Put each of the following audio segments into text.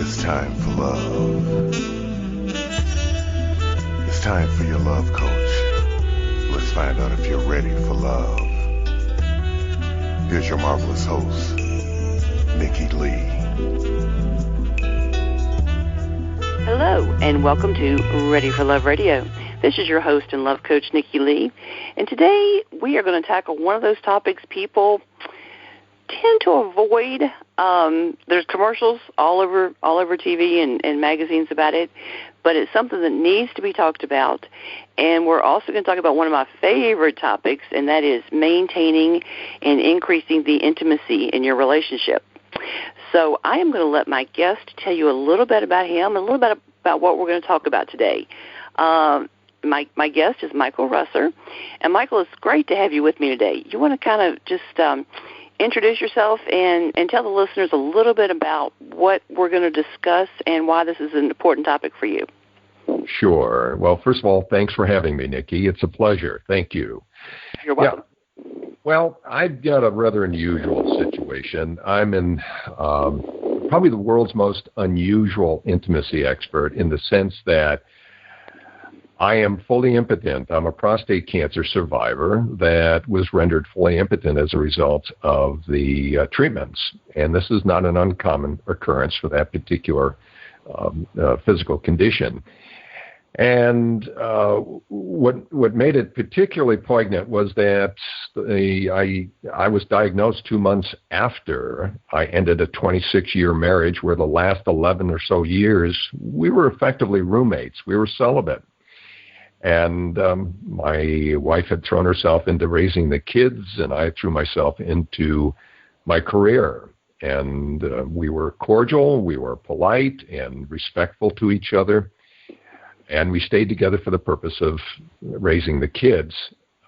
It's time for love. It's time for your love coach. Let's find out if you're ready for love. Here's your marvelous host, Nikki Leigh. Hello, and welcome to Ready for Love Radio. This is your host and love coach, Nikki Leigh. And today we are going to tackle one of those topics people tend to avoid. There's commercials all over TV and magazines about it, but it's something that needs to be talked about. And we're also going to talk about one of my favorite topics, and that is maintaining and increasing the intimacy in your relationship. So I am going to let my guest tell you a little bit about him and a little bit about what we're going to talk about today. My guest is Michael Russer. And, Michael, it's great to have you with me today. You want to kind of just introduce yourself and tell the listeners a little bit about what we're going to discuss and why this is an important topic for you. Sure. Well, first of all, thanks for having me, Nikki. It's a pleasure. Thank you. You're welcome. Yeah. Well, I've got a rather unusual situation. I'm in probably the world's most unusual intimacy expert in the sense that I am fully impotent. I'm a prostate cancer survivor that was rendered fully impotent as a result of the treatments. And this is not an uncommon occurrence for that particular physical condition. And what made it particularly poignant was that I was diagnosed 2 months after I ended a 26-year marriage where the last 11 or so years we were effectively roommates. We were celibate. And my wife had thrown herself into raising the kids, and I threw myself into my career. And we were cordial, we were polite and respectful to each other, and we stayed together for the purpose of raising the kids.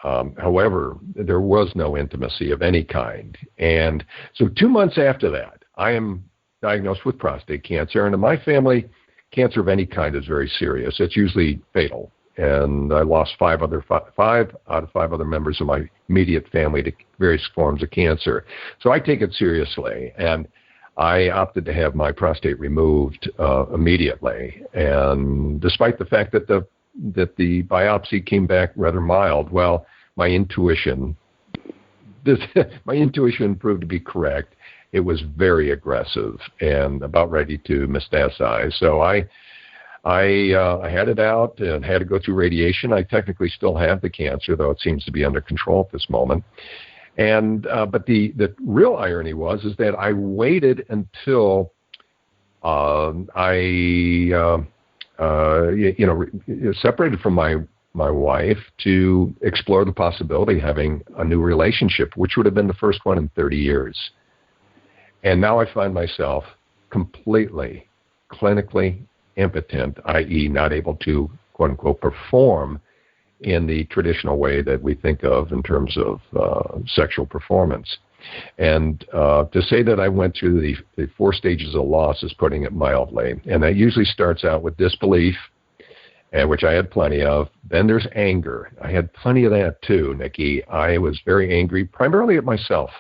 However, there was no intimacy of any kind. And so 2 months after that, I am diagnosed with prostate cancer, and in my family, cancer of any kind is very serious. It's usually fatal. And I lost five out of five other members of my immediate family to various forms of cancer. So I take it seriously, and I opted to have my prostate removed immediately. And despite the fact that the biopsy came back rather mild, well, my intuition proved to be correct. It was very aggressive and about ready to metastasize. So I had it out and had to go through radiation. I technically still have the cancer, though it seems to be under control at this moment. And but the real irony is that I waited until separated from my wife to explore the possibility of having a new relationship, which would have been the first one in 30 years. And now I find myself completely, clinically impotent, i.e. not able to, quote unquote, perform in the traditional way that we think of in terms of sexual performance. And to say that I went through the 4 stages of loss is putting it mildly. And that usually starts out with disbelief, which I had plenty of. Then there's anger. I had plenty of that too, Nikki. I was very angry, primarily at myself,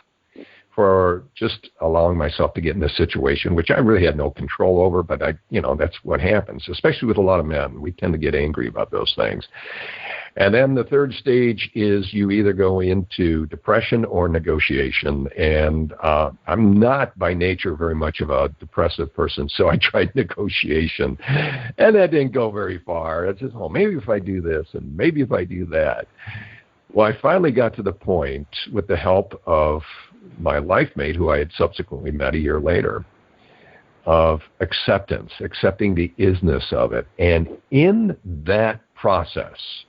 for just allowing myself to get in this situation, which I really had no control over, but that's what happens, especially with a lot of men. We tend to get angry about those things. And then the 3rd stage is you either go into depression or negotiation. And I'm not by nature very much of a depressive person, so I tried negotiation. And that didn't go very far. It's just, maybe if I do this and maybe if I do that. Well, I finally got to the point with the help of my life mate, who I had subsequently met a year later, of accepting the isness of it. And in that process,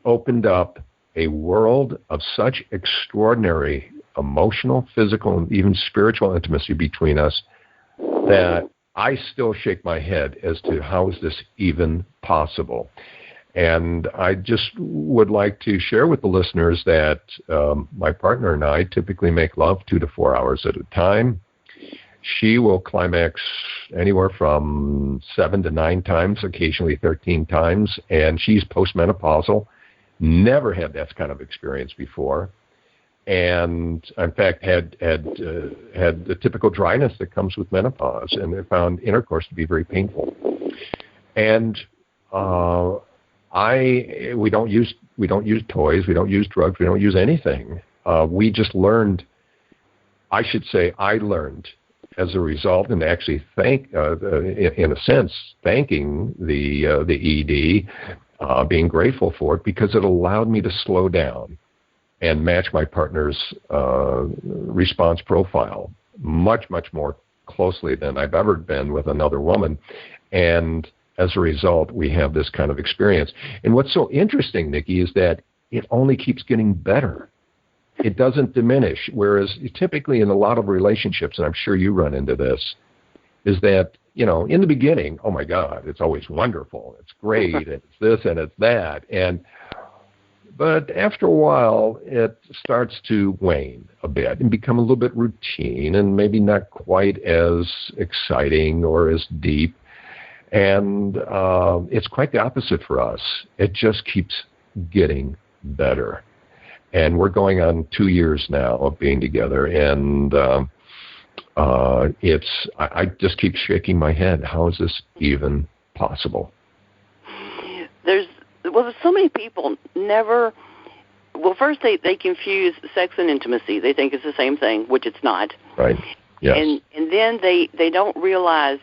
opened up a world of such extraordinary emotional, physical, and even spiritual intimacy between us that I still shake my head as to how is this even possible. And I just would like to share with the listeners that my partner and I typically make love 2 to 4 hours at a time. She will climax anywhere from 7 to 9 times, occasionally 13 times, and she's postmenopausal. Never had that kind of experience before, and in fact had the typical dryness that comes with menopause, and they found intercourse to be very painful. And we don't use toys, we don't use drugs, we don't use anything. We just learned. I learned as a result, and actually in a sense, thanking the ED, being grateful for it, because it allowed me to slow down and match my partner's response profile much, much more closely than I've ever been with another woman. And as a result, we have this kind of experience. And what's so interesting, Nikki, is that it only keeps getting better. It doesn't diminish, whereas typically in a lot of relationships, and I'm sure you run into this, is that, in the beginning, oh my God, it's always wonderful, it's great, and it's this and it's that. But after a while, it starts to wane a bit and become a little bit routine and maybe not quite as exciting or as deep. And it's quite the opposite for us. It just keeps getting better. And we're going on 2 years now of being together, and I just keep shaking my head. How is this even possible? There's so many people first they confuse sex and intimacy. They think it's the same thing, which it's not. Right. Yes. And then they don't realize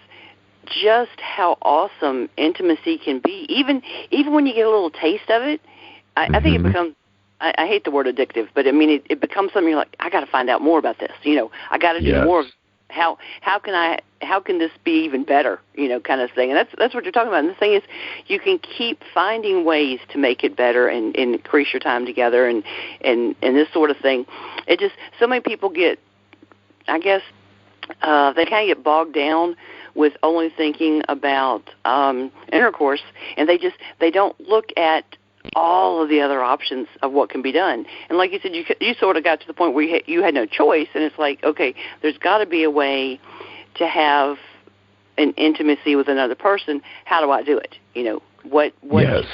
just how awesome intimacy can be. Even when you get a little taste of it, I think it becomes, I hate the word addictive, but I mean it becomes something you're like, I got to find out more about this. I got to do more of how can this be even better, kind of thing. And that's what you're talking about. And the thing is, you can keep finding ways to make it better and increase your time together and this sort of thing. It just, so many people get, I guess, they kind of get bogged down with only thinking about intercourse, and they don't look at all of the other options of what can be done. And like you said, you sort of got to the point where you had no choice, and it's like, okay, there's got to be a way to have an intimacy with another person. How do I do it? What yes.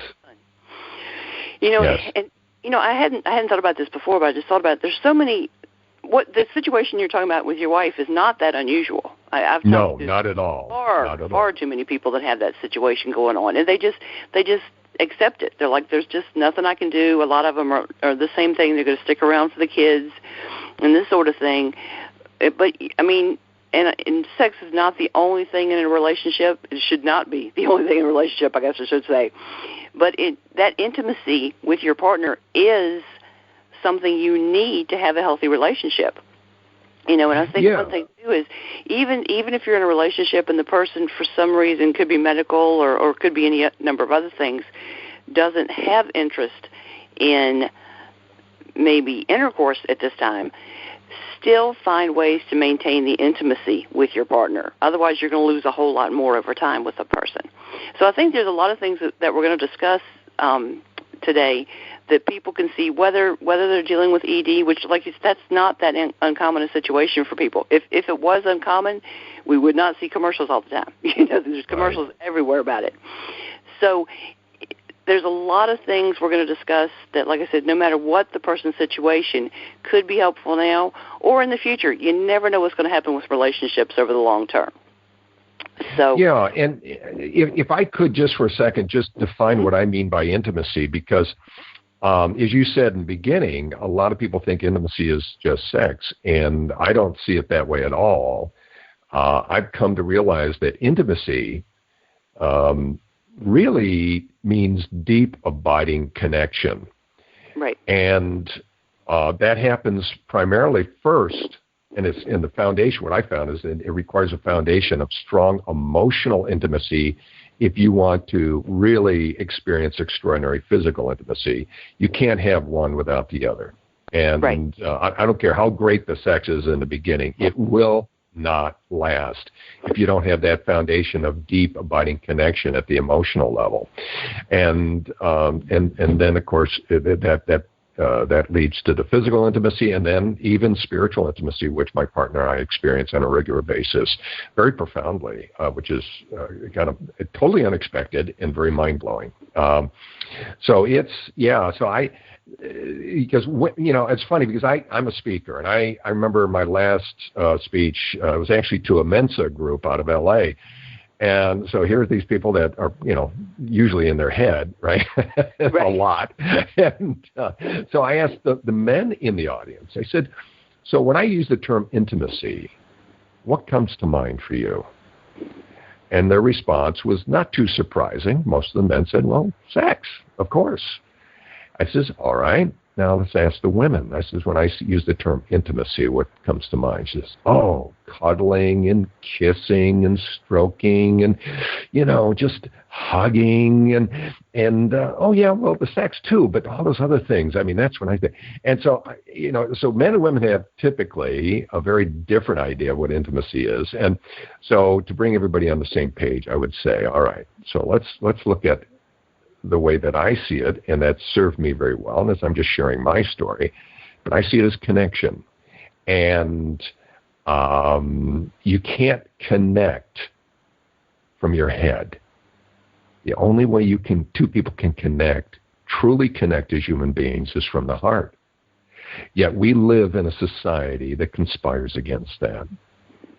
Yes. And I hadn't thought about this before, but I just thought about it. There's so many. What the situation you're talking about with your wife is not that unusual. I've talked to not at all. Far too many people that have that situation going on, and they just accept it. They're like, there's just nothing I can do. A lot of them are the same thing. They're going to stick around for the kids and this sort of thing. But I mean, and sex is not the only thing in a relationship. It should not be the only thing in a relationship, I guess I should say. But that intimacy with your partner is something you need to have a healthy relationship. And I think one thing too is even if you're in a relationship and the person for some reason, could be medical or could be any number of other things, doesn't have interest in maybe intercourse at this time, still find ways to maintain the intimacy with your partner. Otherwise, you're going to lose a whole lot more over time with a person. So I think there's a lot of things that we're going to discuss today that people can see, whether they're dealing with ED, which, like you said, that's not that uncommon a situation for people. If it was uncommon, we would not see commercials all the time. There's commercials everywhere about it. So there's a lot of things we're going to discuss that, like I said, no matter what the person's situation, could be helpful now or in the future. You never know what's going to happen with relationships over the long term. So yeah, and if I could just for a second just define what I mean by intimacy, because as you said in the beginning, a lot of people think intimacy is just sex, and I don't see it that way at all. I've come to realize that intimacy really means deep, abiding connection. Right. And that happens primarily first, and it's in the foundation. What I found is that it requires a foundation of strong emotional intimacy. If you want to really experience extraordinary physical intimacy, you can't have one without the other. And right. I don't care how great the sex is in the beginning, it will not last if you don't have that foundation of deep, abiding connection at the emotional level. And then, of course, that leads to the physical intimacy, and then even spiritual intimacy, which my partner and I experience on a regular basis, very profoundly, which is kind of totally unexpected and very mind-blowing. So it's, because, it's funny because I'm a speaker, and I remember my last speech was actually to a Mensa group out of L.A., and so here's these people that are, usually in their head, right? Right. A lot. And so I asked the men in the audience, I said, so when I use the term intimacy, what comes to mind for you? And their response was not too surprising. Most of the men said, well, sex, of course. I says, all right, now let's ask the women. I says, when I use the term intimacy, what comes to mind? She says, oh, cuddling and kissing and stroking and, just hugging and oh yeah, well, the sex too, but all those other things. I mean, that's when I think. And so, so men and women have typically a very different idea of what intimacy is. And so to bring everybody on the same page, I would say, all right, so let's look at the way that I see it, and that served me very well, and as I'm just sharing my story, but I see it as connection. And you can't connect from your head. The only way two people can truly connect as human beings, is from the heart. Yet we live in a society that conspires against that,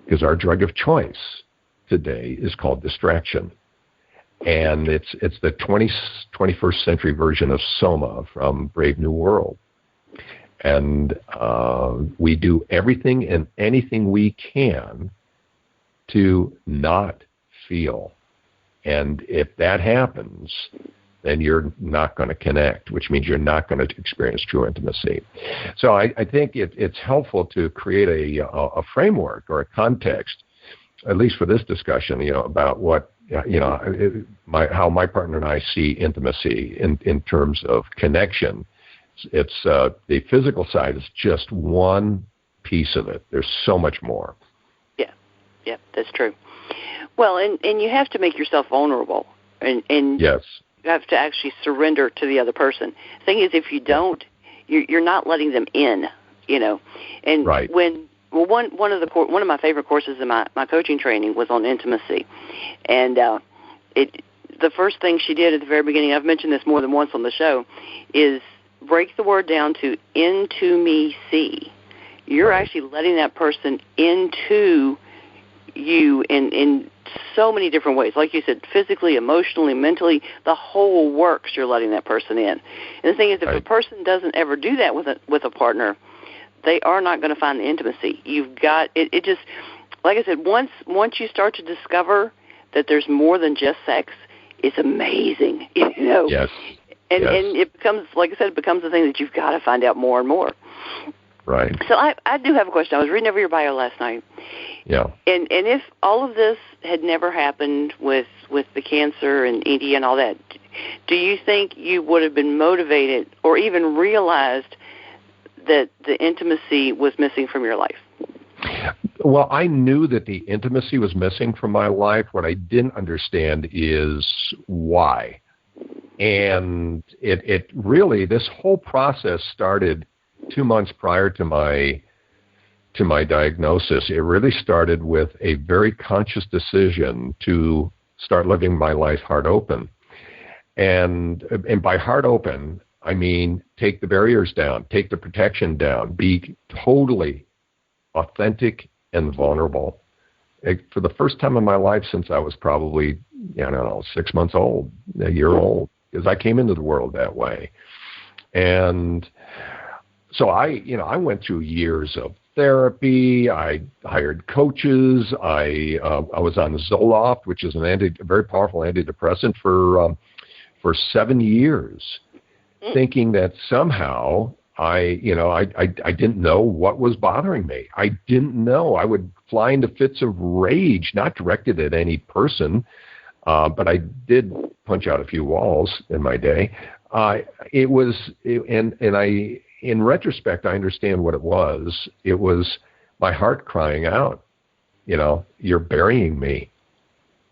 because our drug of choice today is called distraction. And it's the 21st century version of Soma from Brave New World. And we do everything and anything we can to not feel. And if that happens, then you're not going to connect, which means you're not going to experience true intimacy. So I think it's helpful to create a framework or a context, at least for this discussion, about what, how my partner and I see intimacy in terms of connection. It's the physical side is just one piece of it. There's so much more. Yeah, that's true. Well, and you have to make yourself vulnerable, and yes, you have to actually surrender to the other person. The thing is, if you don't, you're not letting them in. And right. One of my favorite courses in my coaching training was on intimacy, and the first thing she did at the very beginning, I've mentioned this more than once on the show, is break the word down to into me see. You're right. actually letting that person into you in so many different ways. Like you said, physically, emotionally, mentally, the whole works, you're letting that person in. And the thing is, if right. a person doesn't ever do that with a partner, they are not going to find the intimacy. You've got it just, like I said, once you start to discover that there's more than just sex, it's amazing, Yes. And it becomes, like I said, it becomes the thing that you've got to find out more and more. Right. So I do have a question. I was reading over your bio last night. Yeah. And if all of this had never happened with the cancer and ED and all that, do you think you would have been motivated or even realized that the intimacy was missing from your life? Well, I knew that the intimacy was missing from my life. What I didn't understand is why. And it really, this whole process started 2 months prior to my diagnosis. It really started with a very conscious decision to start living my life heart open. And by heart open, I mean, take the barriers down, take the protection down, be totally authentic and vulnerable. For the first time in my life since I was probably, 6 months old, a year old, because I came into the world that way. And so I went through years of therapy. I hired coaches. I was on Zoloft, which is a very powerful antidepressant for 7 years, thinking that somehow I didn't know what was bothering me. I didn't know. I would fly into fits of rage, not directed at any person, but I did punch out a few walls in my day. In retrospect, I understand what it was. It was my heart crying out you're burying me.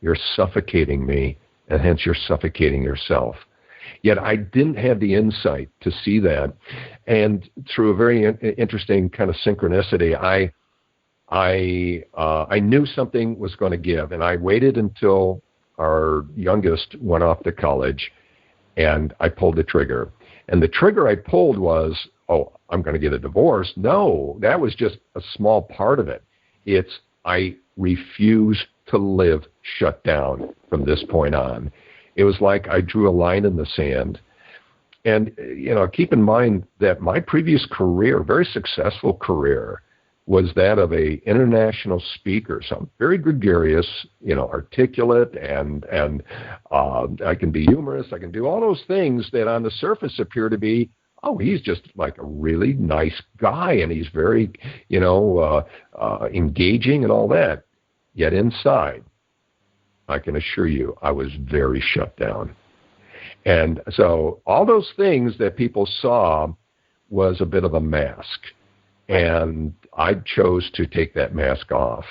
You're suffocating me, and hence you're suffocating yourself. Yet I didn't have the insight to see that. And through a very interesting kind of synchronicity, I knew something was going to give, and I waited until our youngest went off to college, and I pulled the trigger. And the trigger I pulled was, I'm going to get a divorce. No, that was just a small part of it. It's I refuse to live shut down from this point on. It was like I drew a line in the sand. And, keep in mind that my previous career, very successful career, was that of a international speaker. So I'm very gregarious, articulate, and I can be humorous. I can do all those things that on the surface appear to be, he's just like a really nice guy, and he's very, engaging and all that. Yet inside, I can assure you, I was very shut down. And so all those things that people saw was a bit of a mask. And I chose to take that mask off.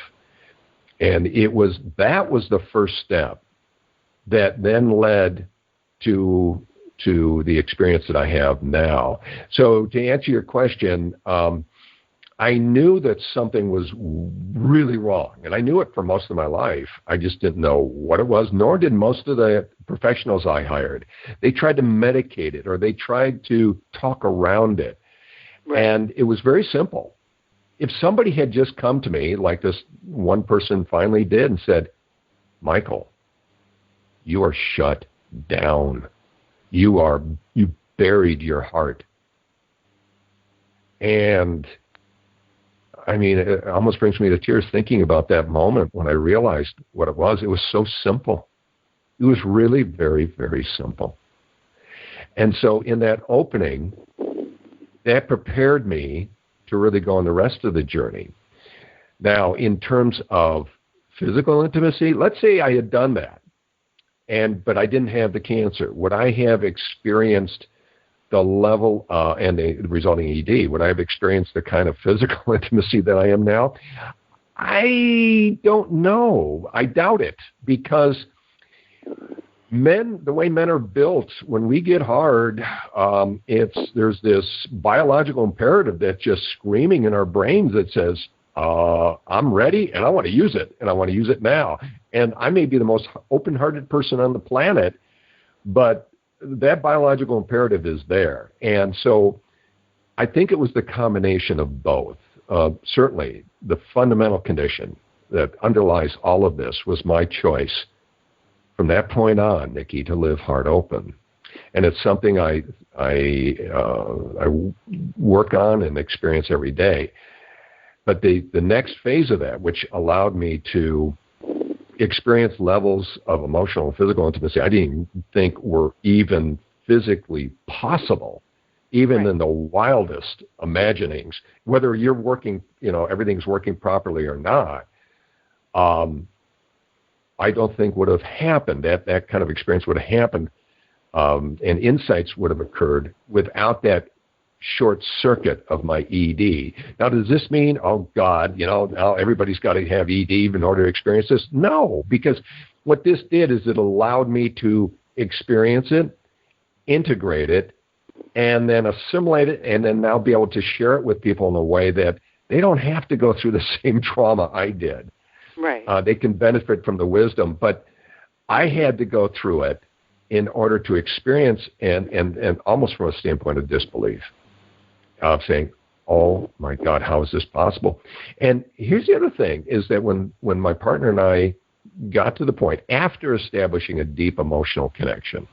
And that was the first step that then led to the experience that I have now. So to answer your question, I knew that something was really wrong, and I knew it for most of my life. I just didn't know what it was, nor did most of the professionals I hired. They tried to medicate it, or they tried to talk around it. Right. And it was very simple. If somebody had just come to me, like this one person finally did, and said, Michael, you are shut down. You buried your heart. And it almost brings me to tears thinking about that moment when I realized what it was. It was so simple. It was really very, very simple. And so in that opening, that prepared me to really go on the rest of the journey. Now, in terms of physical intimacy, let's say I had done that, but I didn't have the cancer. Would I have experienced the level and the resulting ED? Would I have experienced the kind of physical intimacy that I am now? I don't know. I doubt it, because the way men are built, when we get hard, there's this biological imperative that's just screaming in our brains that says, I'm ready and I want to use it, and I want to use it now. And I may be the most open-hearted person on the planet, but that biological imperative is there. And so I think it was the combination of both. Certainly, the fundamental condition that underlies all of this was my choice from that point on, Nikki, to live heart open. And it's something I work on and experience every day. But the next phase of that, which allowed me to experience levels of emotional and physical intimacy I didn't even think were even physically possible, even in the wildest imaginings, whether you're working, everything's working properly or not, I don't think would have happened. That kind of experience would have happened, and insights would have occurred without that short circuit of my ED. Now, does this mean, oh God, now everybody's got to have ED in order to experience this? No, because what this did is it allowed me to experience it, integrate it, and then assimilate it, and then now be able to share it with people in a way that they don't have to go through the same trauma I did. Right. They can benefit from the wisdom, but I had to go through it in order to experience and almost from a standpoint of disbelief, of saying, oh my God, how is this possible? And here's the other thing, is that when my partner and I got to the point, after establishing a deep emotional connection,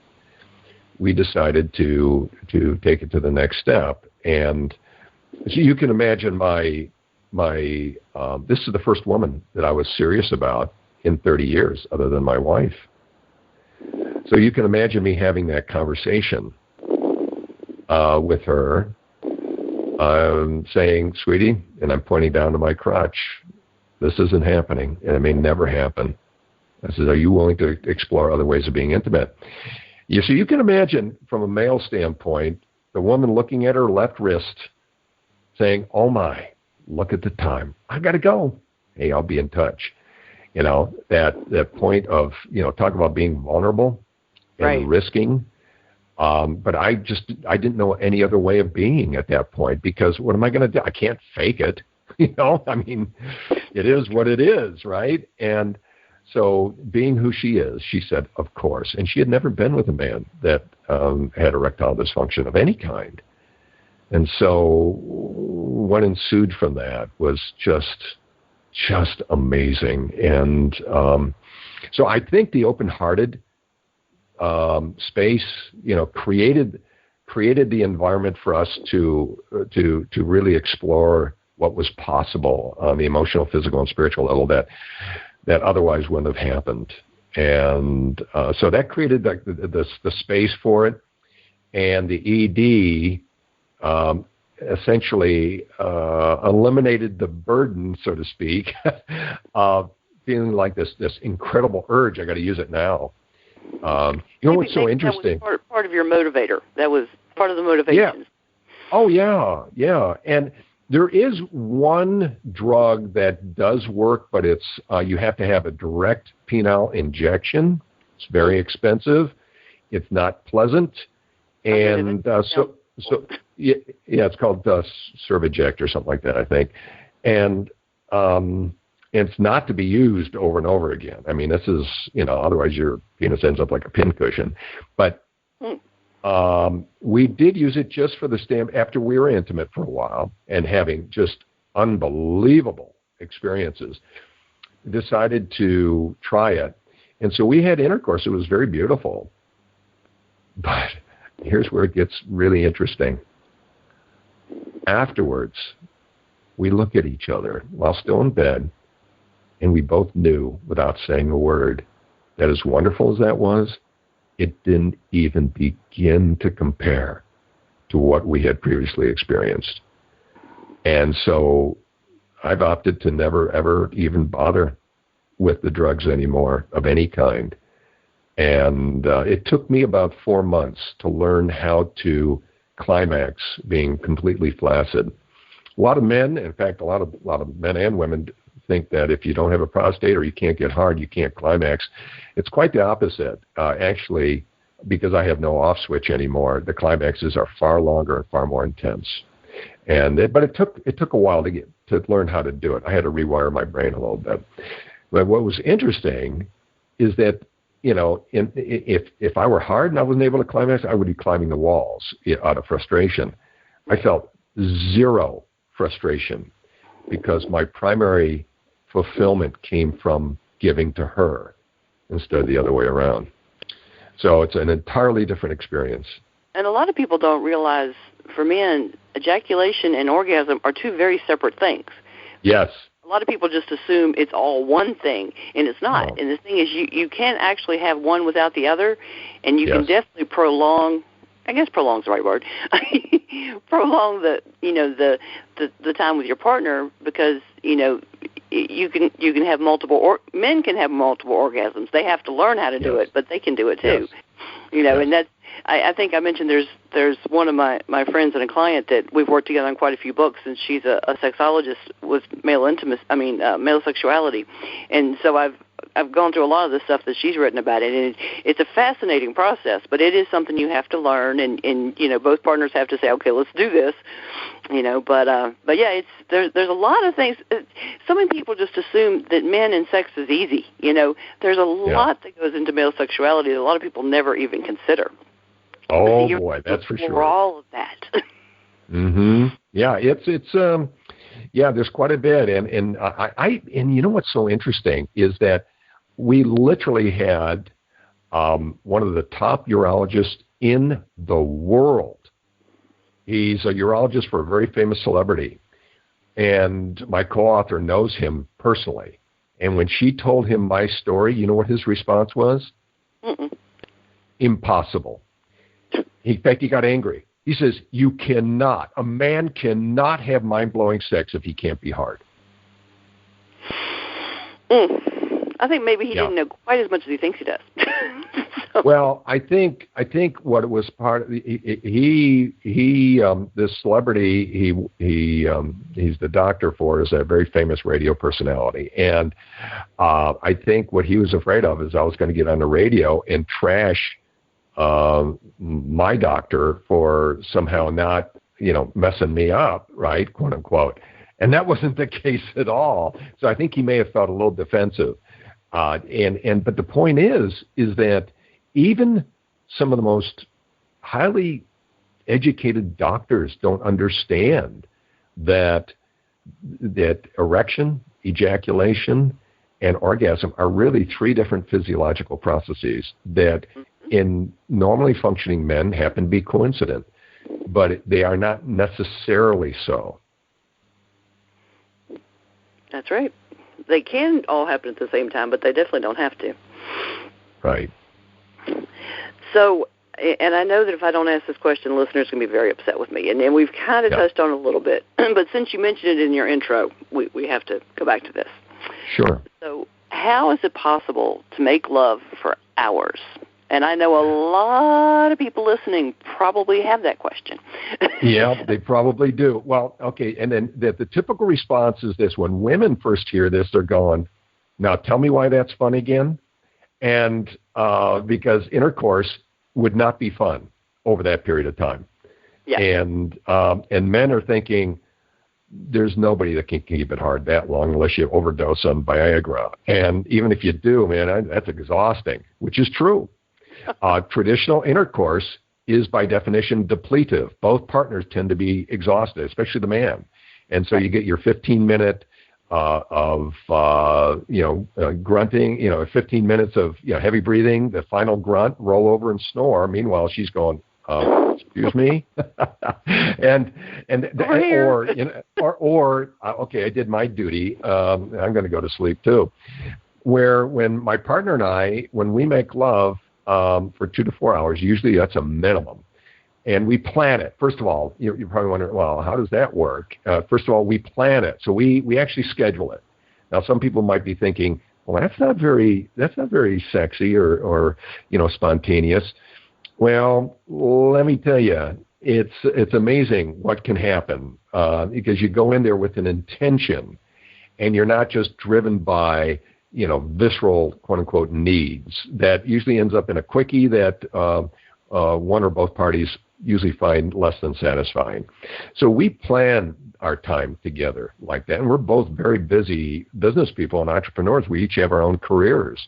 we decided to take it to the next step. And so you can imagine this is the first woman that I was serious about in 30 years, other than my wife. So you can imagine me having that conversation with her, saying, sweetie, and I'm pointing down to my crotch, this isn't happening, and it may never happen. I said, are you willing to explore other ways of being intimate? So you can imagine, from a male standpoint, the woman looking at her left wrist saying, oh my, look at the time. I got to go. hey, I'll be in touch. That point of, talk about being vulnerable and risking. But I didn't know any other way of being at that point, because what am I going to do? I can't fake it. I mean, it is what it is, right? And so being who she is, she said, of course. And she had never been with a man that had erectile dysfunction of any kind. And so what ensued from that was just amazing. And so I think the open-hearted space, created the environment for us to really explore what was possible on the emotional, physical, and spiritual level that otherwise wouldn't have happened. And so that created the space for it. And the ED essentially eliminated the burden, so to speak, of feeling like this incredible urge. I got to use it now. What's so interesting? That was part of your motivator. That was part of the motivation. Yeah. Oh, yeah. And there is one drug that does work, but it's you have to have a direct penile injection. It's very expensive. It's not pleasant. And it's called Cerviject or something like that, I think. And it's not to be used over and over again. I mean, this is, otherwise your penis ends up like a pincushion. But we did use it just for the stamp after we were intimate for a while and having just unbelievable experiences. Decided to try it. And so we had intercourse. It was very beautiful. But here's where it gets really interesting. Afterwards, we look at each other while still in bed, and we both knew, without saying a word, that as wonderful as that was, it didn't even begin to compare to what we had previously experienced. And so I've opted to never, ever even bother with the drugs anymore of any kind. And it took me about 4 months to learn how to climax being completely flaccid. A lot of men, in fact, a lot of men and women think that if you don't have a prostate or you can't get hard, you can't climax. It's quite the opposite. Actually, because I have no off switch anymore, the climaxes are far longer and far more intense. But it took a while to learn how to do it. I had to rewire my brain a little bit. But what was interesting is that, if I were hard and I wasn't able to climax, I would be climbing the walls out of frustration. I felt zero frustration because my primary fulfillment came from giving to her instead of the other way around. So it's an entirely different experience. And a lot of people don't realize, for men, ejaculation and orgasm are two very separate things. Yes. A lot of people just assume it's all one thing, and it's not. No. And the thing is, you can actually have one without the other, and you can definitely prolong. I guess prolong is the right word. Prolong the time with your partner, because you can have multiple men can have multiple orgasms. They have to learn how to do it, but they can do it too. Yes. And that's. I think I mentioned there's one of my friends and a client that we've worked together on quite a few books, and she's a sexologist with male sexuality, and so I've gone through a lot of the stuff that she's written about it, and it's a fascinating process, but it is something you have to learn, and both partners have to say, okay, let's do this, but yeah, there's a lot of things. So many people just assume that men and sex is easy. There's a lot that goes into male sexuality that a lot of people never even consider. Oh boy, that's for sure. All of that. Yeah, it's there's quite a bit, and what's so interesting is that we literally had one of the top urologists in the world. He's a urologist for a very famous celebrity, and my co-author knows him personally. And when she told him my story, you know what his response was? Impossible. In fact, he got angry. He says, a man cannot have mind-blowing sex if he can't be hard. I think maybe he didn't know quite as much as he thinks he does. Well, I think what it was part of, this celebrity, he's the doctor for, is a very famous radio personality. And I think what he was afraid of is I was going to get on the radio and trash my doctor for somehow not, messing me up, right, quote unquote. And that wasn't the case at all. So I think he may have felt a little defensive. But the point is that even some of the most highly educated doctors don't understand that erection, ejaculation, and orgasm are really three different physiological processes that in normally functioning men happen to be coincident, but they are not necessarily so. That's right. They can all happen at the same time, but they definitely don't have to. Right. So, and I know that if I don't ask this question, listeners are going to be very upset with me. And we've kind of touched on it a little bit. But since you mentioned it in your intro, we have to go back to this. Sure. So how is it possible to make love for hours? And I know a lot of people listening probably have that question. Yeah, they probably do. Well, okay, and then the typical response is this. When women first hear this, they're going, now tell me why that's fun again. And because intercourse would not be fun over that period of time. Yeah. And men are thinking, there's nobody that can keep it hard that long unless you overdose on Viagra. And even if you do, man, that's exhausting, which is true. Traditional intercourse is by definition depletive. Both partners tend to be exhausted, especially the man. And so you get your 15-minute of grunting, 15 minutes of heavy breathing, the final grunt, roll over and snore. Meanwhile, she's going, excuse me, okay, I did my duty. I'm going to go to sleep too. Where when my partner and I, when we make love for 2 to 4 hours, usually that's a minimum. And we plan it. First of all, you're probably wondering, well, how does that work? First of all, we plan it. So we actually schedule it. Now, some people might be thinking, well, that's not very sexy or spontaneous. Well, let me tell you, it's amazing what can happen because you go in there with an intention, and you're not just driven by visceral, quote unquote, needs. That usually ends up in a quickie that one or both parties usually find less than satisfying. So we plan our time together like that. And we're both very busy business people and entrepreneurs. We each have our own careers.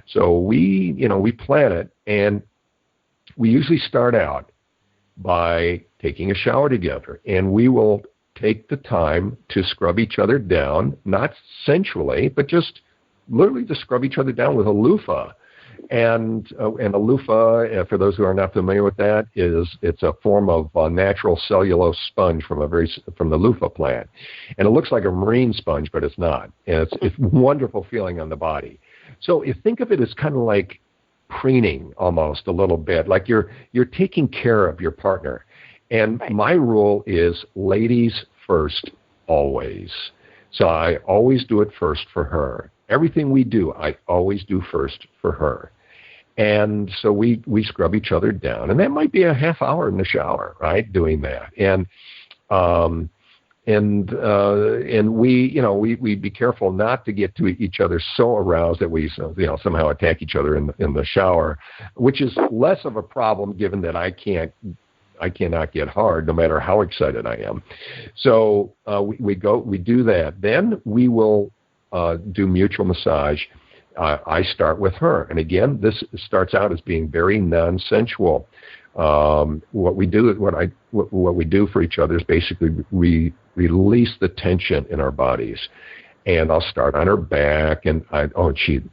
So we plan it, and we usually start out by taking a shower together, and we will take the time to scrub each other down, not sensually, but just literally to scrub each other down with a loofah. And a loofah, for those who are not familiar with that, it's a form of natural cellulose sponge from the loofah plant, and it looks like a marine sponge, but it's not. And it's wonderful feeling on the body. So you think of it as kind of like preening almost a little bit, like you're taking care of your partner. And my rule is ladies first, always. So I always do it first for her. Everything we do, I always do first for her. And so we scrub each other down, and that might be a half hour in the shower, right, doing that. And we be careful not to get to each other so aroused that we somehow attack each other in the shower, which is less of a problem given that I cannot get hard no matter how excited I am. So we do that. Then we will do mutual massage. I start with her, and again, this starts out as being very non-sensual. What we do for each other is basically we release the tension in our bodies. And I'll start on her back, and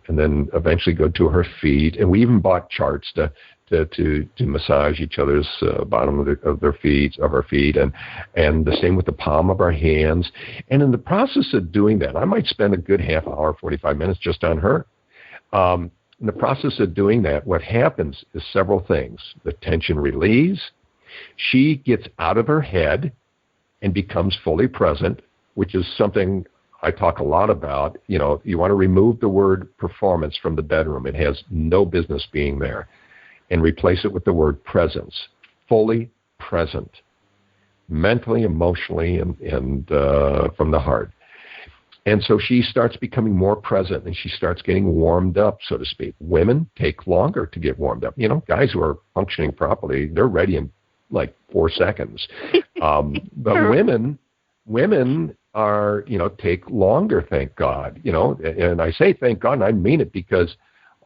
then eventually go to her feet. And we even bought charts to massage each other's bottom of our feet, and the same with the palm of our hands. And in the process of doing that, I might spend a good half hour, 45 minutes just on her. In the process of doing that, what happens is several things. The tension relieves. She gets out of her head and becomes fully present, which is something I talk a lot about. You want to remove the word performance from the bedroom. It has no business being there. and replace it with the word presence, fully present, mentally, emotionally, and from the heart. And so she starts becoming more present, and she starts getting warmed up, so to speak. Women take longer to get warmed up. Guys who are functioning properly, they're ready in like 4 seconds. But women are, take longer, thank God. And I say thank God, and I mean it because,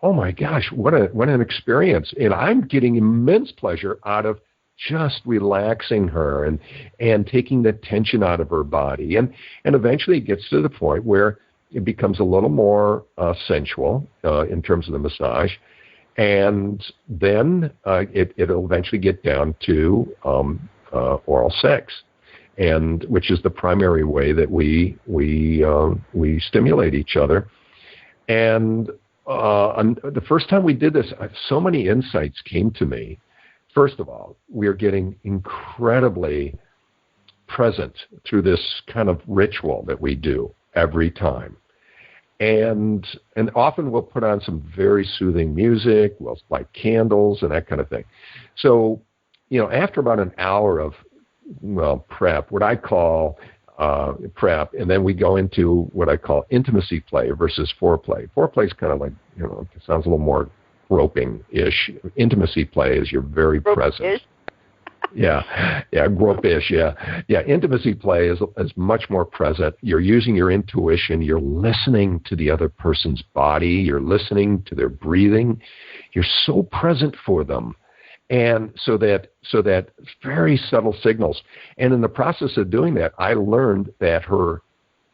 oh my gosh, what an experience. And I'm getting immense pleasure out of just relaxing her and taking the tension out of her body. And eventually it gets to the point where it becomes a little more sensual in terms of the massage. And then it'll eventually get down to oral sex, and which is the primary way that we stimulate each other. And the first time we did this, so many insights came to me. First of all, we are getting incredibly present through this kind of ritual that we do every time. And often we'll put on some very soothing music, we'll light candles and that kind of thing. So, after about an hour of, prep, what I call prep, and then we go into what I call intimacy play versus foreplay. Foreplay is kind of like, it sounds a little more groping-ish. Intimacy play is you're very present. Yeah, grope-ish, yeah. Intimacy play is much more present. You're using your intuition. You're listening to the other person's body. You're listening to their breathing. You're so present for them. And so that very subtle signals. And in the process of doing that, I learned that for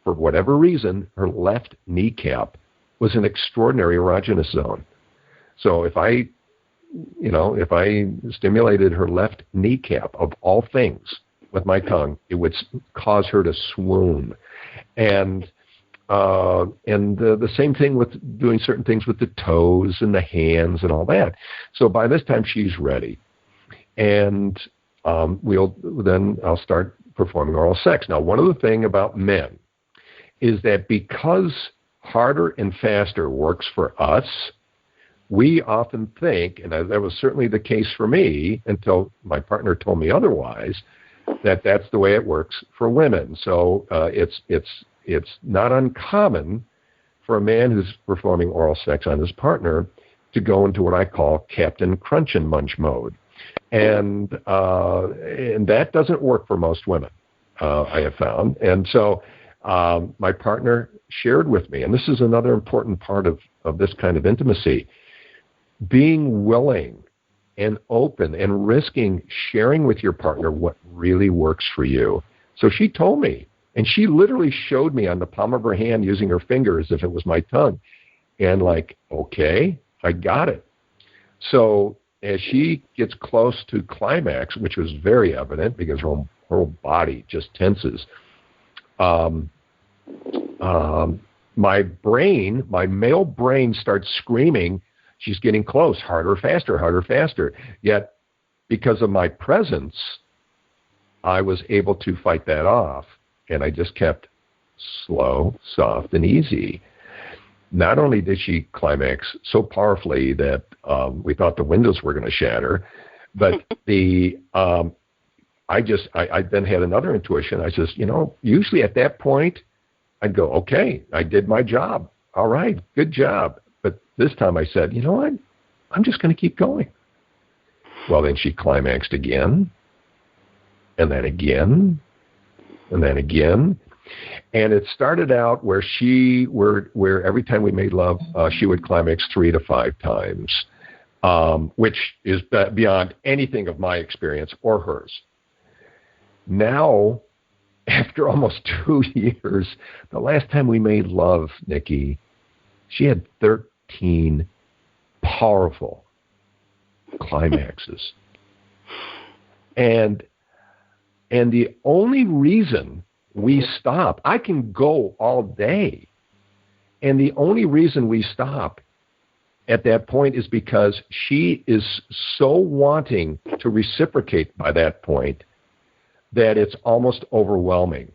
whatever reason, her left kneecap was an extraordinary erogenous zone. So if I stimulated her left kneecap, of all things, with my tongue, it would cause her to swoon. And the same thing with doing certain things with the toes and the hands and all that. So by this time, she's ready. And I'll start performing oral sex. Now, one of the things about men is that because harder and faster works for us, we often think, and that was certainly the case for me until my partner told me otherwise, that that's the way it works for women. So it's not uncommon for a man who's performing oral sex on his partner to go into what I call Captain Crunch and Munch mode. And that doesn't work for most women, I have found. And so my partner shared with me, and this is another important part of this kind of intimacy, being willing and open and risking sharing with your partner what really works for you. So she told me, and she literally showed me on the palm of her hand using her finger as if it was my tongue. And like, okay, I got it. So as she gets close to climax, which was very evident because her whole body just tenses, my male brain starts screaming, she's getting close, harder, faster. Yet, because of my presence, I was able to fight that off, and I just kept slow, soft, and easy. Not only did she climax so powerfully that we thought the windows were going to shatter, but I then had another intuition. I says, usually at that point, I'd go, okay, I did my job. All right, good job. But this time I said, you know what? I'm just going to keep going. Well, then she climaxed again, and then again, and then again. And it started out where every time we made love, she would climax 3 to 5 times, which is beyond anything of my experience or hers. Now, after almost 2 years, the last time we made love, Nikki, she had 13 powerful climaxes. And the only reason we stop, I can go all day, and the only reason we stop at that point is because she is so wanting to reciprocate by that point that it's almost overwhelming.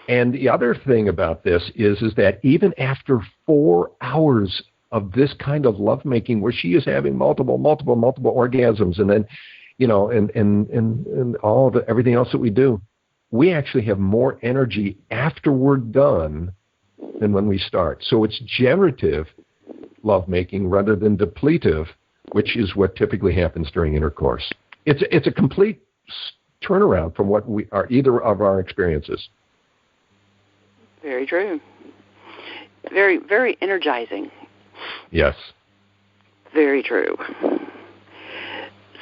And the other thing about this is that even after 4 hours of this kind of lovemaking where she is having multiple orgasms, and then, and all of everything else that we do, we actually have more energy after we're done than when we start. So it's generative lovemaking rather than depletive, which is what typically happens during intercourse. It's a complete turnaround from what we are, either of our experiences. Very true. Very, very energizing. Yes. Very true.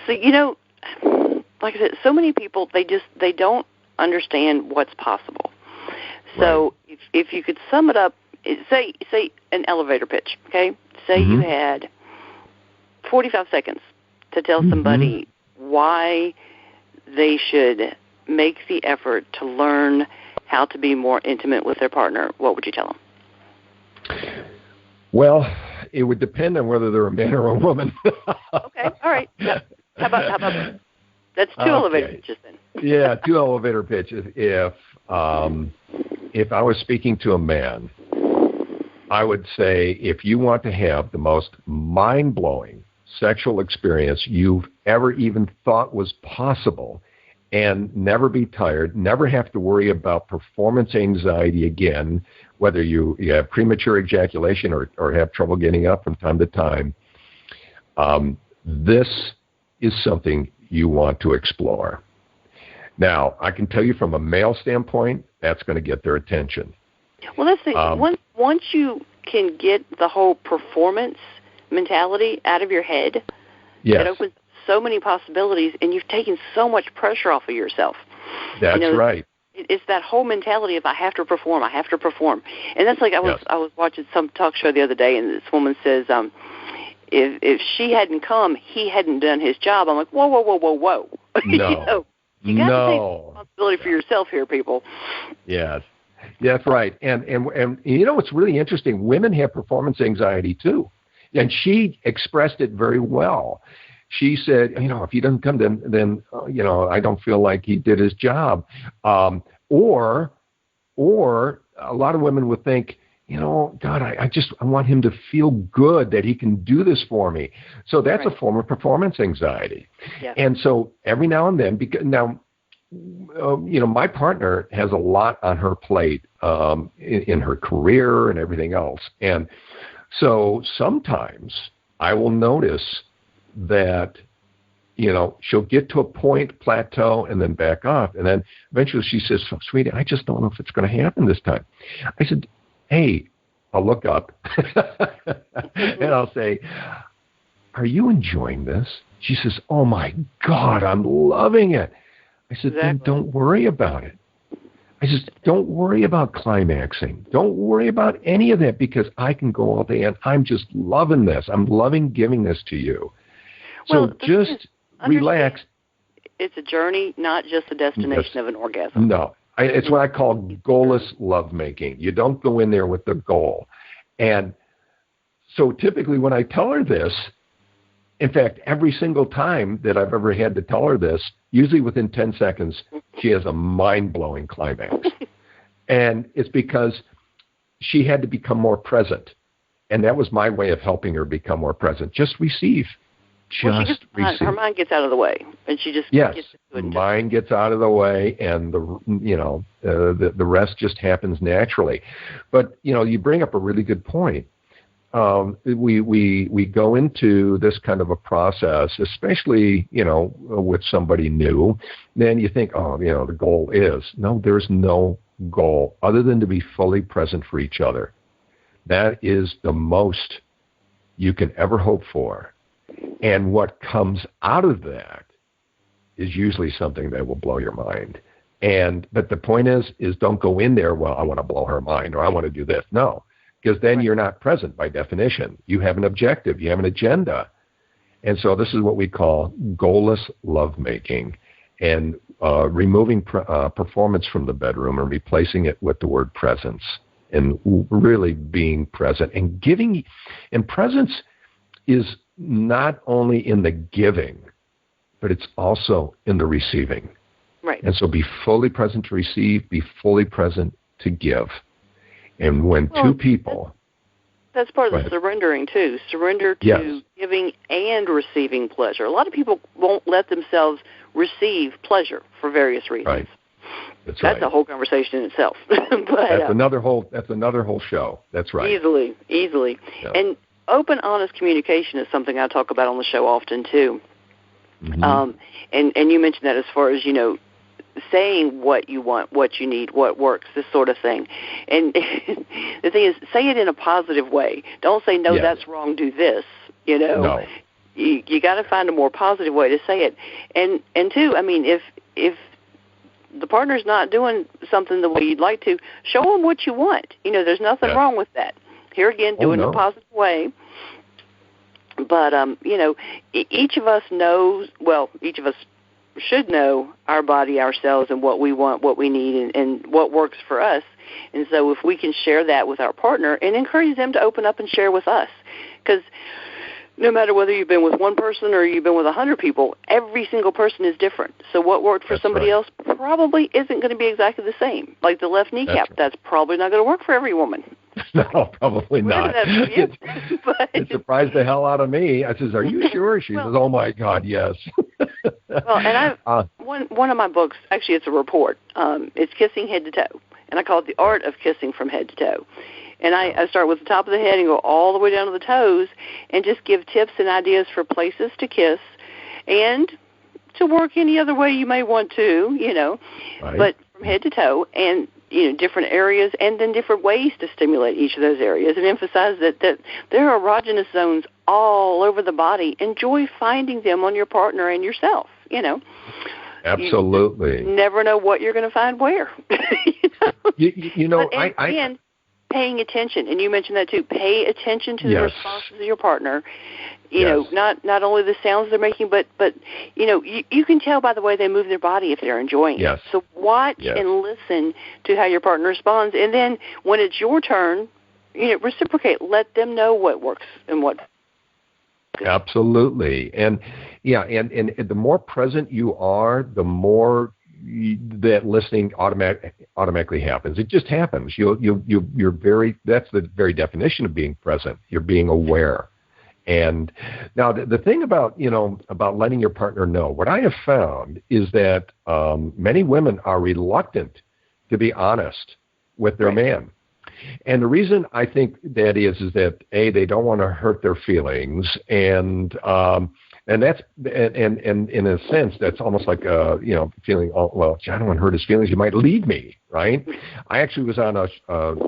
So, like I said, so many people, they don't understand what's possible. So if you could sum it up, say an elevator pitch, okay? Say you had 45 seconds to tell somebody why they should make the effort to learn how to be more intimate with their partner. What would you tell them? Well, it would depend on whether they're a man or a woman. Okay, all right. How about that's two elevator pitches then? Yeah, 2 elevator pitches. If I was speaking to a man, I would say, if you want to have the most mind-blowing sexual experience you've ever even thought was possible, and never be tired, never have to worry about performance anxiety again, whether you have premature ejaculation or have trouble getting up from time to time, this is something you want to explore. Now, I can tell you from a male standpoint, that's going to get their attention. Well, that's the once you can get the whole performance mentality out of your head, it opens so many possibilities, and you've taken so much pressure off of yourself. That's right. It's that whole mentality of I have to perform. And that's like I was watching some talk show the other day, and this woman says, if she hadn't come, he hadn't done his job. I'm like, whoa. No. You got to take responsibility for yourself here, people. Yes. That's right. And it's really interesting. Women have performance anxiety too. And she expressed it very well. She said, if he doesn't come, then I don't feel like he did his job. Or a lot of women would think, God, I want him to feel good that he can do this for me. So that's a form of performance anxiety. Yeah. And so every now and then, my partner has a lot on her plate in her career and everything else. And so sometimes I will notice that, she'll get to a point, plateau, and then back off. And then eventually she says, sweetie, I just don't know if it's going to happen this time. I said, hey, I'll look up and I'll say, are you enjoying this? She says, oh my God, I'm loving it. I said, then don't worry about it. I said, don't worry about climaxing. Don't worry about any of that, because I can go all day and I'm just loving this. I'm loving giving this to you. So just relax. It's a journey, not just the destination of an orgasm. No. It's what I call goalless lovemaking. You don't go in there with the goal. And so typically when I tell her this, in fact, every single time that I've ever had to tell her this, usually within 10 seconds, she has a mind-blowing climax. And it's because she had to become more present. And that was my way of helping her become more present. Just receive. Receive. Her mind gets out of the way, and she just gets into it. Mind gets out of the way, and the rest just happens naturally. But you bring up a really good point. We go into this kind of a process, especially with somebody new. Then you think, the goal is there's no goal other than to be fully present for each other. That is the most you can ever hope for. And what comes out of that is usually something that will blow your mind. But the point is don't go in there, well, I want to blow her mind or I want to do this. No, because then you're not present by definition. You have an objective. You have an agenda. And so this is what we call goalless lovemaking, and removing performance from the bedroom and replacing it with the word presence, and really being present and giving. And presence is not only in the giving, but it's also in the receiving. Right. And so be fully present to receive, be fully present to give. And when two people That's part of the surrendering, too. Surrender to giving and receiving pleasure. A lot of people won't let themselves receive pleasure for various reasons. Right. That's a whole conversation in itself. But, that's another whole show. That's right. Easily. Yeah. And open, honest communication is something I talk about on the show often, too. Mm-hmm. And you mentioned that as far as, saying what you want, what you need, what works, this sort of thing. And the thing is, say it in a positive way. Don't say, no, that's wrong, do this, No. You got to find a more positive way to say it. And two, I mean, if the partner's not doing something the way you'd like to, show them what you want. There's nothing wrong with that. Here again, do it in a positive way. But, each of us knows, each of us should know our body, ourselves, and what we want, what we need, and what works for us. And so if we can share that with our partner and encourage them to open up and share with us, because no matter whether you've been with one person or you've been with 100 people, every single person is different. So what worked for somebody else probably isn't going to be exactly the same. Like the left kneecap, that's probably not going to work for every woman. No, probably not. It surprised the hell out of me. I says, "Are you sure?" She says, "Oh my God, yes." Well, and one of my books, actually, it's a report. It's Kissing Head to Toe, and I call it The Art of Kissing from Head to Toe. And I start with the top of the head and go all the way down to the toes, and just give tips and ideas for places to kiss, and to work any other way you may want to, but from head to toe, and different areas, and then different ways to stimulate each of those areas, and emphasize that there are erogenous zones all over the body. Enjoy finding them on your partner and yourself, Absolutely. You never know what you're going to find where. And paying attention, and you mentioned that too. Pay attention to the responses of your partner. Not only the sounds they're making, but you can tell by the way they move their body if they're enjoying it. So watch and listen to how your partner responds, and then when it's your turn, reciprocate. Let them know what works and what. Absolutely, and the more present you are, the more that listening automatically happens. It just happens. You're very. That's the very definition of being present. You're being aware. And now the thing about letting your partner know, what I have found is that many women are reluctant to be honest with their man. And the reason I think that is that they don't want to hurt their feelings, and that's and in a sense that's almost like feeling, I don't want to hurt his feelings. You might leave me, right? I actually was on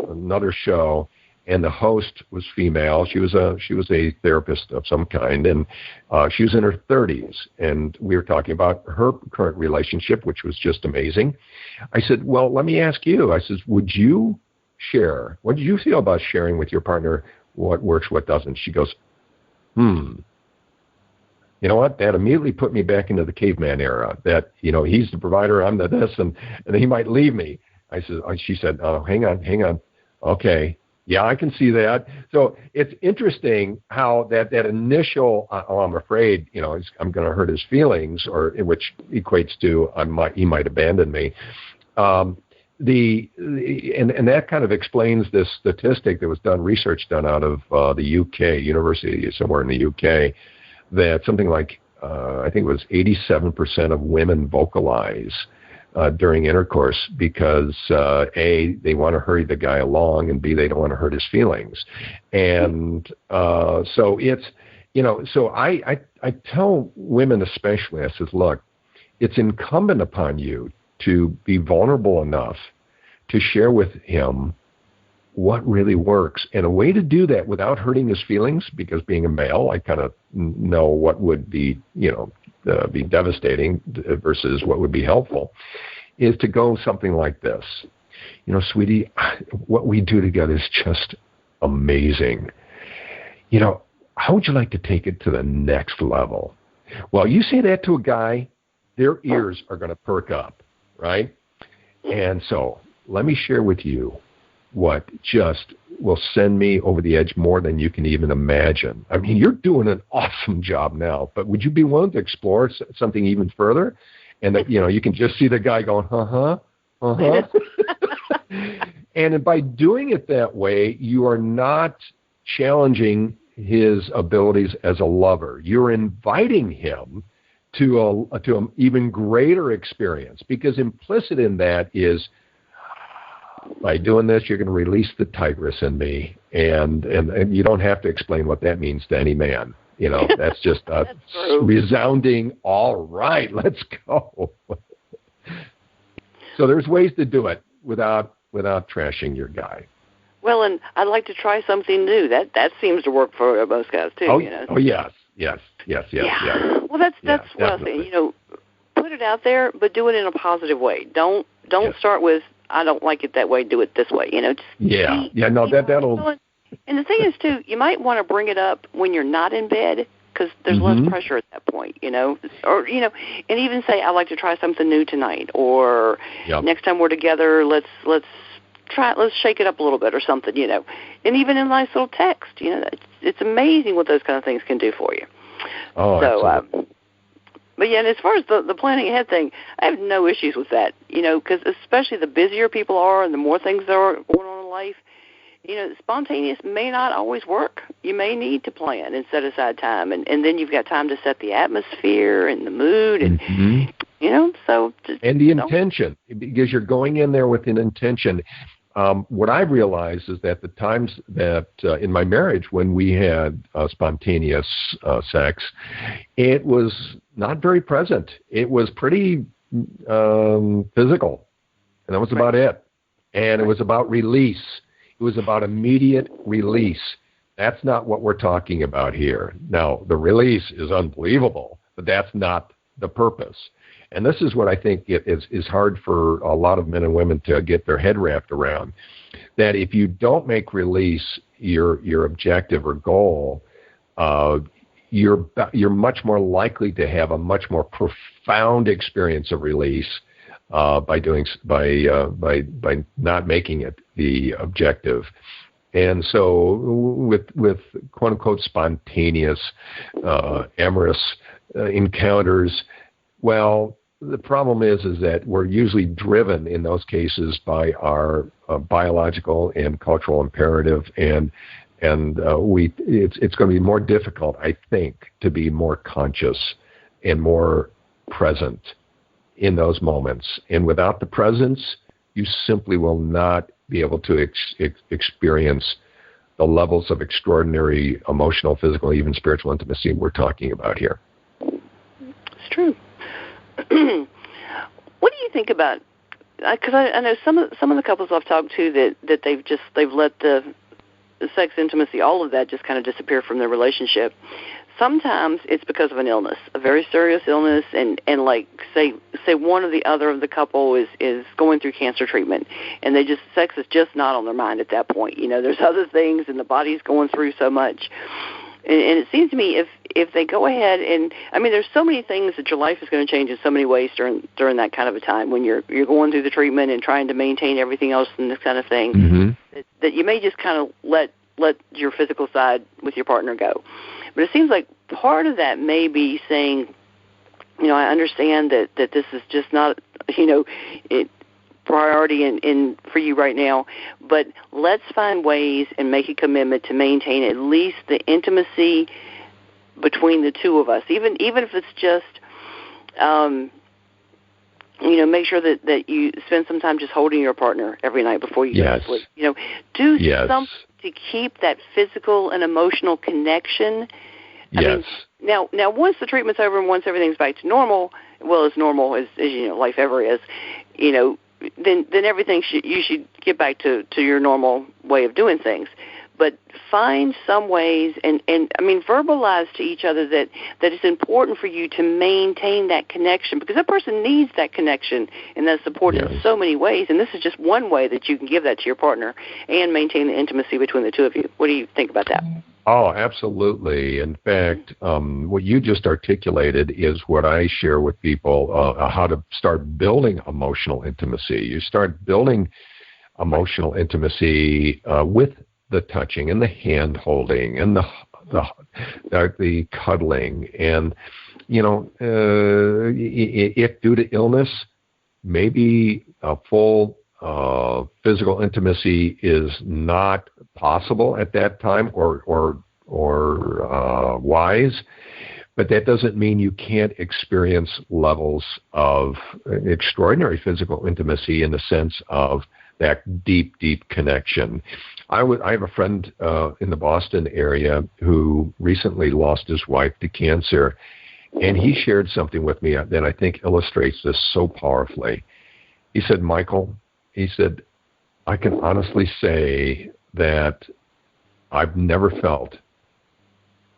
another show, and the host was female. She was a therapist of some kind, and she was in her 30s, and we were talking about her current relationship, which was just amazing. I said, well, let me ask you. I said, would you share? What do you feel about sharing with your partner what works, what doesn't? She goes, You know what? That immediately put me back into the caveman era. That he's the provider, I'm the this, and he might leave me. She said, oh, hang on. Okay. Yeah, I can see that. So it's interesting how that initial, I'm afraid, I'm going to hurt his feelings, or which equates to he might abandon me. And that kind of explains this statistic that was research done out of the UK, university somewhere in the UK, that something like, I think it was 87% of women vocalize during intercourse because A, they want to hurry the guy along, and B, they don't want to hurt his feelings. And so it's, so I tell women especially, I says, look, it's incumbent upon you to be vulnerable enough to share with him what really works. And a way to do that without hurting his feelings, because being a male, I kind of know what would be, be devastating versus what would be helpful, is to go something like this. Sweetie, what we do together is just amazing. How would you like to take it to the next level? Well, you say that to a guy, their ears are going to perk up, right? And so let me share with you what just will send me over the edge more than you can even imagine. I mean, you're doing an awesome job now, but would you be willing to explore something even further? And that, you can just see the guy going, And by doing it that way, you are not challenging his abilities as a lover. You're inviting him to an even greater experience, because implicit in that is, by doing this, you're going to release the tigress in me, and you don't have to explain what that means to any man. You know, that's just a resounding, all right, let's go. So there's ways to do it without trashing your guy. Well, and I'd like to try something new. That seems to work for most guys too. Oh, you know? Oh yes. Well, that's what I was saying. You know, put it out there, but do it in a positive way. Don't start with, I don't like it that way, do it this way. You know. Just that'll. And the thing is too, you might want to bring it up when you're not in bed, because there's less pressure at that point, you know, or, you know, and even say, I'd like to try something new tonight, or next time we're together, let's shake it up a little bit or something, you know, and even in a nice little text, you know, it's amazing what those kind of things can do for you. Oh, so, absolutely. But yeah, and as far as the planning ahead thing, I have no issues with that, you know, because especially the busier people are and the more things there are going on in life, you know, spontaneous may not always work. You may need to plan and set aside time, and then you've got time to set the atmosphere and the mood, and you know, so and the intention, because you're going in there with an intention. What I've realized is that the times that in my marriage when we had spontaneous sex, it was not very present. It was pretty physical, and that was about it. And it was about release. It was about immediate release. That's not what we're talking about here. Now, the release is unbelievable, but that's not the purpose. And this is what I think is hard for a lot of men and women to get their head wrapped around, that if you don't make release your objective or goal, you're much more likely to have a much more profound experience of release by not making it the objective. And so with quote unquote spontaneous amorous encounters, well, the problem is that we're usually driven in those cases by our biological and cultural imperative, and it's going to be more difficult, I think, to be more conscious and more present in those moments. And without the presence, you simply will not be able to experience the levels of extraordinary emotional, physical, even spiritual intimacy we're talking about here. It's true. What do you think about? Because I know some of the couples I've talked to that they've let the sex, intimacy, all of that just kind of disappear from their relationship. Sometimes it's because of an illness, a very serious illness, and like say one or the other of the couple is going through cancer treatment, and sex is just not on their mind at that point. You know, there's other things, and the body's going through so much. And it seems to me if they go ahead and, I mean, there's so many things that your life is going to change in so many ways during that kind of a time when you're going through the treatment and trying to maintain everything else and this kind of thing, that you may just kind of let your physical side with your partner go. But it seems like part of that may be saying, you know, I understand that this is just not, you know, priority in for you right now, but let's find ways and make a commitment to maintain at least the intimacy between the two of us, even if it's just you know, make sure that you spend some time just holding your partner every night before you go to sleep. You know, do something to keep that physical and emotional connection. I mean, now once the treatment's over and once everything's back to normal, well, as normal as you know life ever is, you know, then everything you should get back to your normal way of doing things. But find some ways and I mean, verbalize to each other that it's important for you to maintain that connection, because that person needs that connection and that support in so many ways. And this is just one way that you can give that to your partner and maintain the intimacy between the two of you. What do you think about that? Oh, absolutely. In fact, what you just articulated is what I share with people, how to start building emotional intimacy. You start building emotional intimacy with the touching and the hand holding and the cuddling. And, you know, if due to illness, maybe a full physical intimacy is not possible at that time or wise, but that doesn't mean you can't experience levels of extraordinary physical intimacy in the sense of that deep, deep connection. I have a friend in the Boston area who recently lost his wife to cancer, and he shared something with me that I think illustrates this so powerfully. He said, Michael, he said, I can honestly say that I've never felt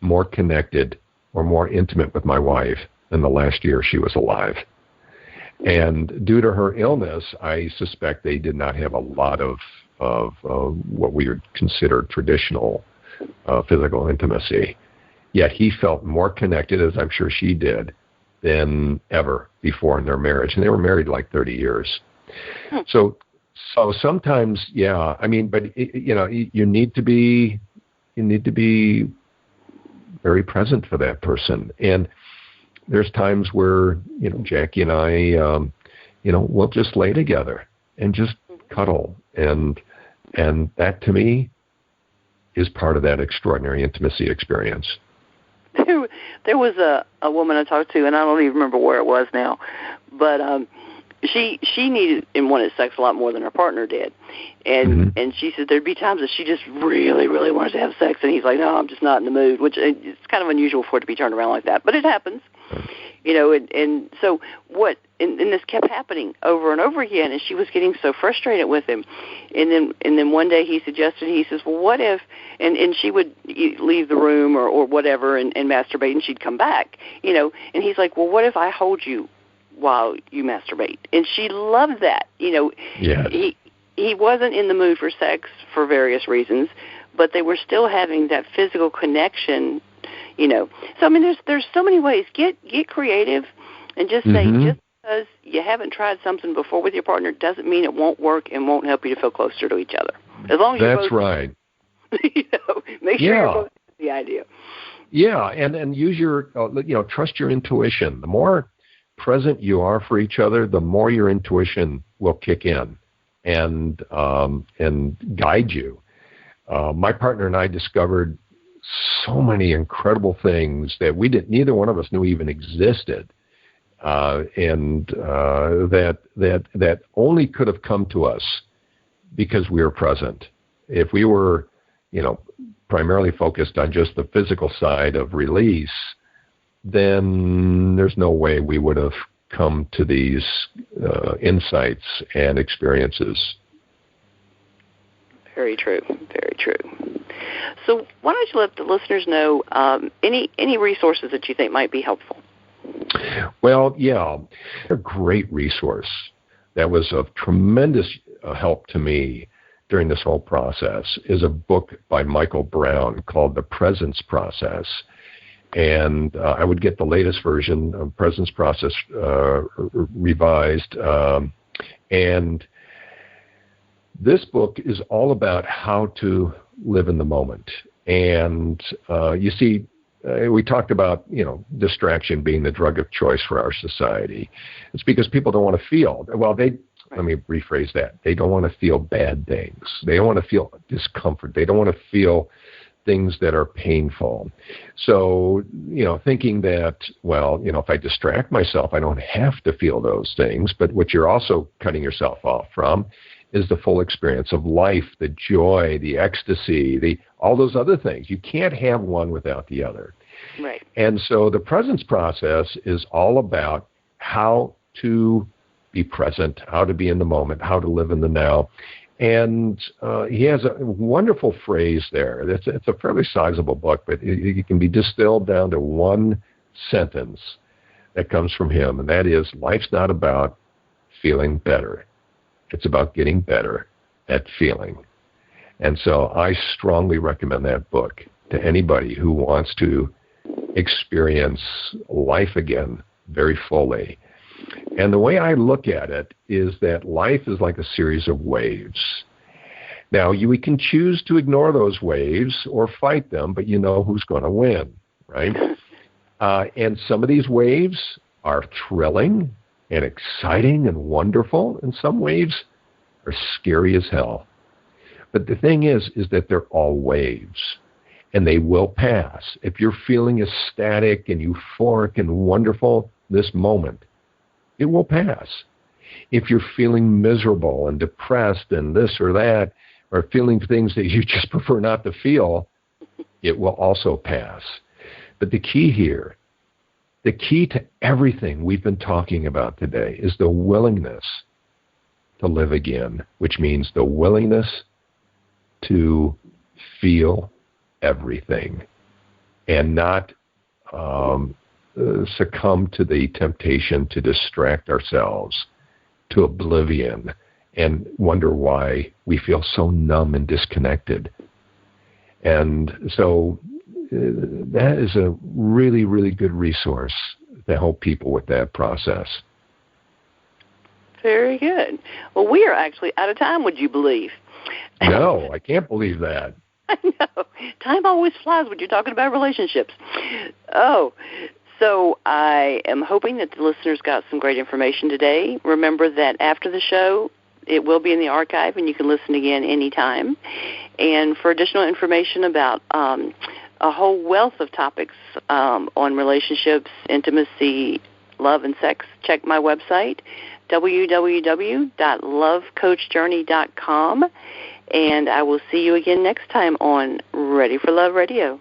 more connected or more intimate with my wife than the last year she was alive. And due to her illness, I suspect they did not have a lot of what we would consider traditional physical intimacy. Yet he felt more connected, as I'm sure she did, than ever before in their marriage. And they were married like 30 years. So sometimes, yeah, I mean, but you need to be very present for that person. And there's times where, Jackie and I, we'll just lay together and just cuddle. And that to me is part of that extraordinary intimacy experience. There was a woman I talked to, and I don't even remember where it was now, but she needed and wanted sex a lot more than her partner did. And and she said there'd be times that she just really, really wanted to have sex, and he's like, no, I'm just not in the mood, which it's kind of unusual for it to be turned around like that, but it happens. And so what, and this kept happening over and over again, and she was getting so frustrated with him. And then one day he says, well, what if, and she would leave the room or whatever and masturbate, and she'd come back, and he's like, well, what if I hold you while you masturbate? And she loved that. Yes. He wasn't in the mood for sex for various reasons, but they were still having that physical connection. So I mean, there's so many ways. Get creative, and just say, just because you haven't tried something before with your partner doesn't mean it won't work and won't help you to feel closer to each other. As long as you're both, right. Make sure you're both the idea. Yeah, and use your trust your intuition. The more present you are for each other, the more your intuition will kick in and guide you. My partner and I discovered so many incredible things that neither one of us knew even existed, and that only could have come to us because we were present. If we were, primarily focused on just the physical side of release, then there's no way we would have come to these insights and experiences. Very true. Very true. So why don't you let the listeners know any resources that you think might be helpful? Well, yeah, a great resource that was of tremendous help to me during this whole process is a book by Michael Brown called The Presence Process. And I would get the latest version of Presence Process revised. And this book is all about how to live in the moment. And you see, we talked about, distraction being the drug of choice for our society. It's because people don't want to feel. Let me rephrase that. They don't want to feel bad things. They don't want to feel discomfort. They don't want to feel things that are painful. So, thinking that, if I distract myself, I don't have to feel those things. But what you're also cutting yourself off from is the full experience of life, the joy, the ecstasy, all those other things. You can't have one without the other. Right. And so the presence process is all about how to be present, how to be in the moment, how to live in the now. And he has a wonderful phrase there. It's a fairly sizable book, but it can be distilled down to one sentence that comes from him, and that is, life's not about feeling better. It's about getting better at feeling. And so I strongly recommend that book to anybody who wants to experience life again very fully. And the way I look at it is that life is like a series of waves. Now, we can choose to ignore those waves or fight them, but you know who's going to win, right? And some of these waves are thrilling and exciting and wonderful, and some waves are scary as hell. But the thing is that they're all waves, and they will pass. If you're feeling ecstatic and euphoric and wonderful this moment, it will pass. If you're feeling miserable and depressed and this or that, or feeling things that you just prefer not to feel, it will also pass. But the key here, the key to everything we've been talking about today is the willingness to live again, which means the willingness to feel everything and not succumb to the temptation to distract ourselves to oblivion and wonder why we feel so numb and disconnected. And so that is a really, really good resource to help people with that process. Very good. Well, we are actually out of time, would you believe? No, I can't believe that. I know. Time always flies when you're talking about relationships. Oh, so I am hoping that the listeners got some great information today. Remember that after the show, it will be in the archive, and you can listen again anytime. And for additional information about a whole wealth of topics on relationships, intimacy, love, and sex, check my website, www.lovecoachjourney.com. And I will see you again next time on Ready for Love Radio.